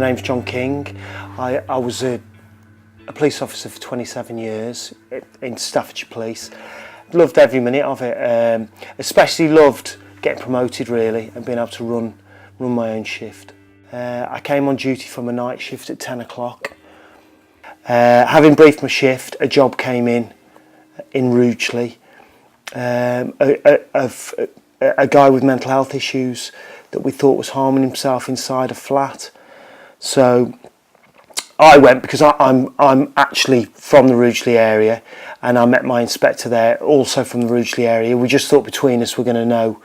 My name's Jon King. I was a police officer for 27 years in Staffordshire Police. Loved every minute of it. Especially loved getting promoted really and being able to run my own shift. I came on duty from a night shift at 10 o'clock. Having briefed my shift, a job came in Rugeley. A guy with mental health issues that we thought was harming himself inside a flat. So I went because I'm actually from the Rugeley area, and I met my inspector there, also from the Rugeley area. We just thought between us we're going to know,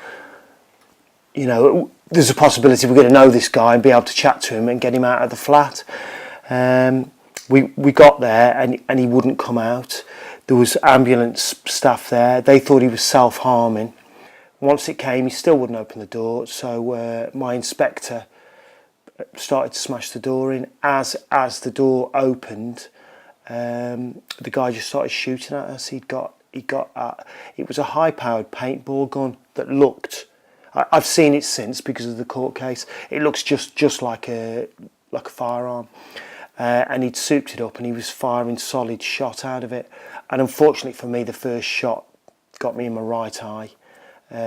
there's a possibility we're going to know this guy and be able to chat to him and get him out of the flat. We got there and he wouldn't come out. There was ambulance staff there. They thought he was self-harming. Once it came, he still wouldn't open the door, so my inspector started to smash the door in. As the door opened, the guy just started shooting at us. It was a high-powered paintball gun that looked. I've seen it since because of the court case. It looks just like a firearm, and he'd souped it up and he was firing solid shot out of it. And unfortunately for me, the first shot got me in my right eye,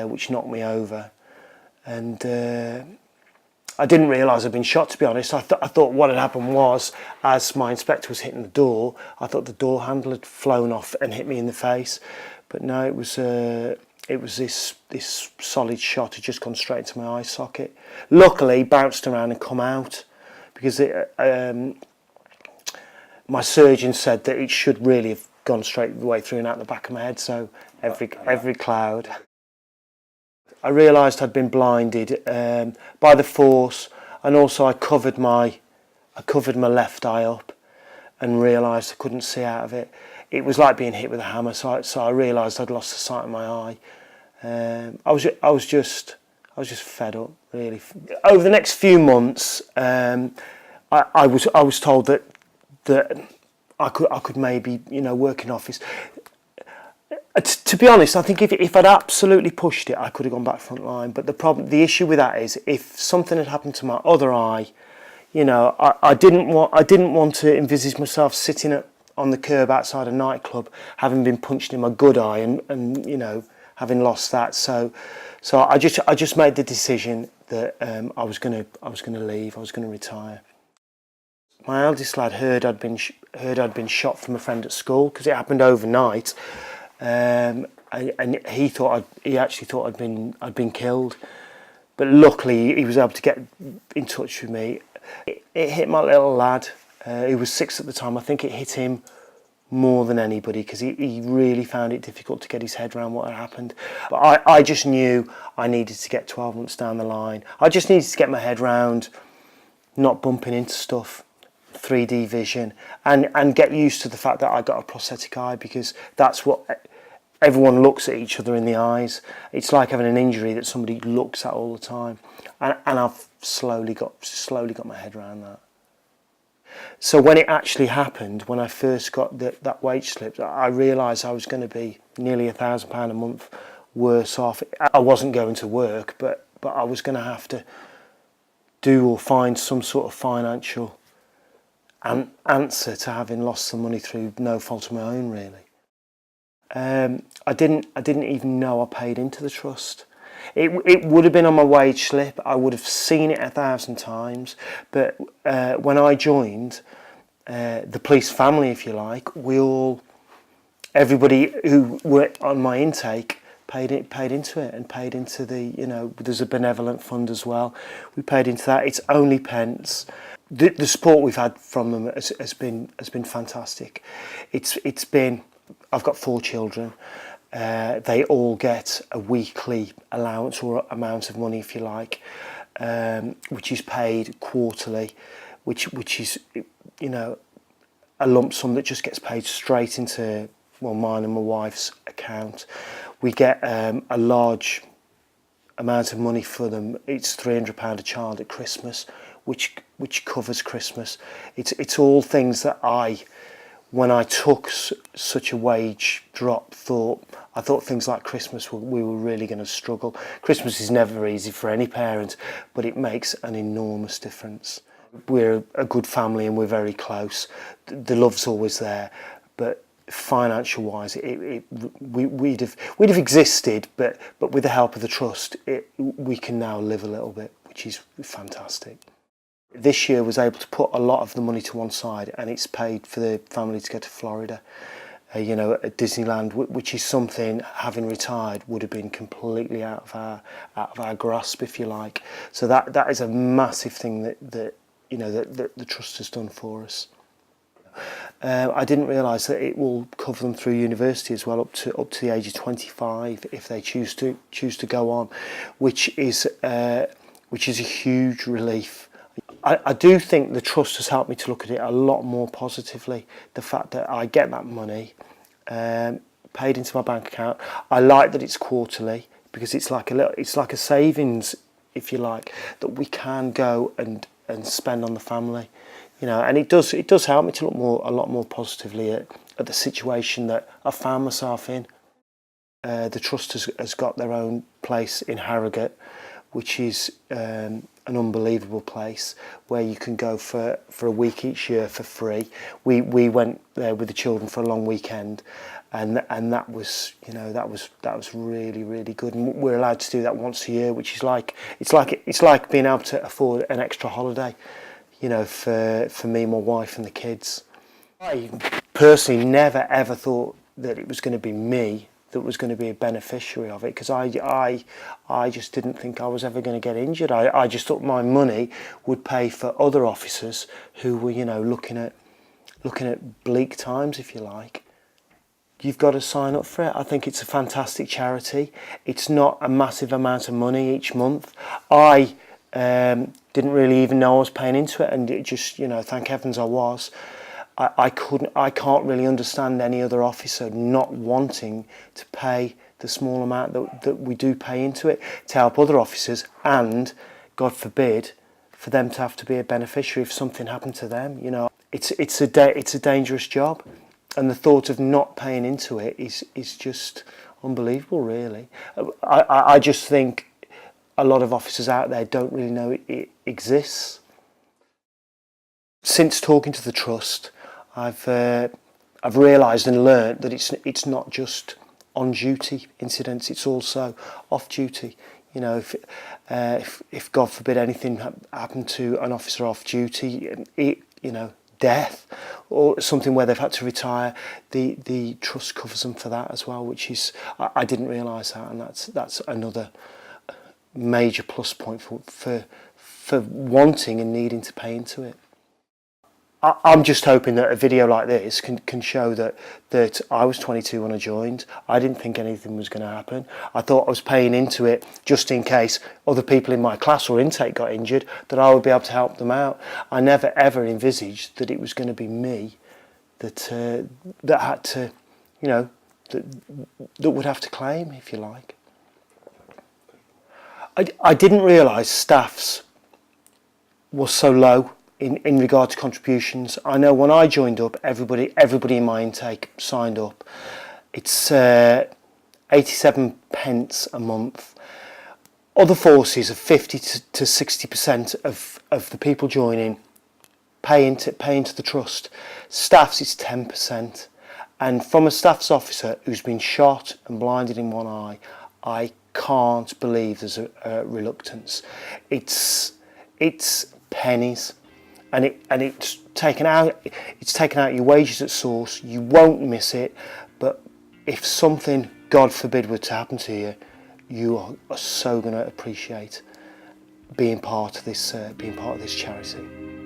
which knocked me over, and I didn't realise I'd been shot, to be honest. I thought what had happened was, as my inspector was hitting the door, I thought the door handle had flown off and hit me in the face, but no, it was this solid shot had just gone straight into my eye socket. Luckily, bounced around and come out, because my surgeon said that it should really have gone straight the way through and out the back of my head, so every cloud. I realised I'd been blinded by the force, and also I covered my left eye up and realised I couldn't see out of it. It was like being hit with a hammer, so I realised I'd lost the sight of my eye. I was just fed up, really. Over the next few months, I was told that I could maybe work in office. To be honest, I think if I'd absolutely pushed it, I could have gone back front line. But the issue with that is, if something had happened to my other eye, I didn't want to envisage myself sitting on the curb outside a nightclub, having been punched in my good eye, and having lost that. So I just made the decision that I was going to leave. I was going to retire. My eldest lad heard I'd been shot from a friend at school, because it happened overnight. And he actually thought I'd been killed, but luckily he was able to get in touch with me. It hit my little lad. He was 6 at the time. I think it hit him more than anybody, because he really found it difficult to get his head around what had happened. But I just knew I needed to get 12 months down the line. I just needed to get my head around not bumping into stuff, 3D vision, and get used to the fact that I got a prosthetic eye, because that's what everyone looks at each other in the eyes. It's like having an injury that somebody looks at all the time, and I've slowly got my head around that. So when it actually happened, when I first got that wage slip, I realised I was going to be nearly £1,000 a month worse off. I wasn't going to work, but I was going to have to do or find some sort of financial answer to having lost the money through no fault of my own, really. I didn't even know I paid into the trust. It would have been on my wage slip. I would have seen it 1,000 times. But when I joined, the police family, if you like, everybody who were on my intake paid into it, and paid into there's a benevolent fund as well. We paid into that. It's only pence. The support we've had from them has been fantastic. It's been. I've got 4 children. They all get a weekly allowance, or amount of money, if you like, which is paid quarterly, which is a lump sum that just gets paid straight into mine and my wife's account. We get a large amount of money for them. It's £300 a child at Christmas, which covers Christmas. It's all things that when I took such a wage drop, I thought things like Christmas, we were really going to struggle. Christmas is never easy for any parent, but it makes an enormous difference. We're a good family and we're very close. The love's always there, but financial wise, we'd have existed, but with the help of the trust, we can now live a little bit, which is fantastic. This year was able to put a lot of the money to one side, and it's paid for the family to go to Florida. You know, at Disneyland, which is something, having retired, would have been completely out of our grasp, if you like. So that is a massive thing that the trust has done for us. I didn't realise that it will cover them through university as well, up to the age of 25 if they choose to go on, which is a huge relief. I do think the trust has helped me to look at it a lot more positively. The fact that I get that money paid into my bank account. I like that it's quarterly, because it's like a savings, if you like, that we can go and spend on the family. You know, and it does help me to look a lot more positively at the situation that I found myself in. The trust has got their own place in Harrogate, which is an unbelievable place where you can go for a week each year for free. We went there with the children for a long weekend, and that was really, really good. And we're allowed to do that once a year, which is it's like being able to afford an extra holiday, you know, for me, my wife and the kids. I personally never ever thought that it was going to be me that was going to be a beneficiary of it, because I just didn't think I was ever going to get injured. I just thought my money would pay for other officers who were, you know, looking at bleak times, if you like. You've got to sign up for it. I think it's a fantastic charity. It's not a massive amount of money each month. I didn't really even know I was paying into it, and it just, you know, thank heavens I was. I can't really understand any other officer not wanting to pay the small amount that we do pay into it to help other officers, and God forbid for them to have to be a beneficiary if something happened to them. You know, it's a dangerous job, and the thought of not paying into it is just unbelievable, really. I just think a lot of officers out there don't really know it exists. Since talking to the trust, I've realised and learnt that it's not just on duty incidents; it's also off duty. You know, if God forbid anything happened to an officer off duty, death or something where they've had to retire, the trust covers them for that as well, which is, I didn't realise that, and that's another major plus point for wanting and needing to pay into it. I'm just hoping that a video like this can show that I was 22 when I joined. I didn't think anything was going to happen. I thought I was paying into it just in case other people in my class or intake got injured, that I would be able to help them out. I never ever envisaged that it was going to be me that had to, you know, that would have to claim, if you like. I didn't realise staffs was so low in regard to contributions. I know when I joined up, everybody in my intake signed up. It's 87 pence a month. Other forces are 50 to 60% of the people joining pay into the trust. Staffs, it's 10%. And from a staff's officer who's been shot and blinded in one eye, I can't believe there's a reluctance. It's pennies. And it's taken out your wages at source. You won't miss it, but if something, God forbid, were to happen to you, you are so going to appreciate being part of this charity.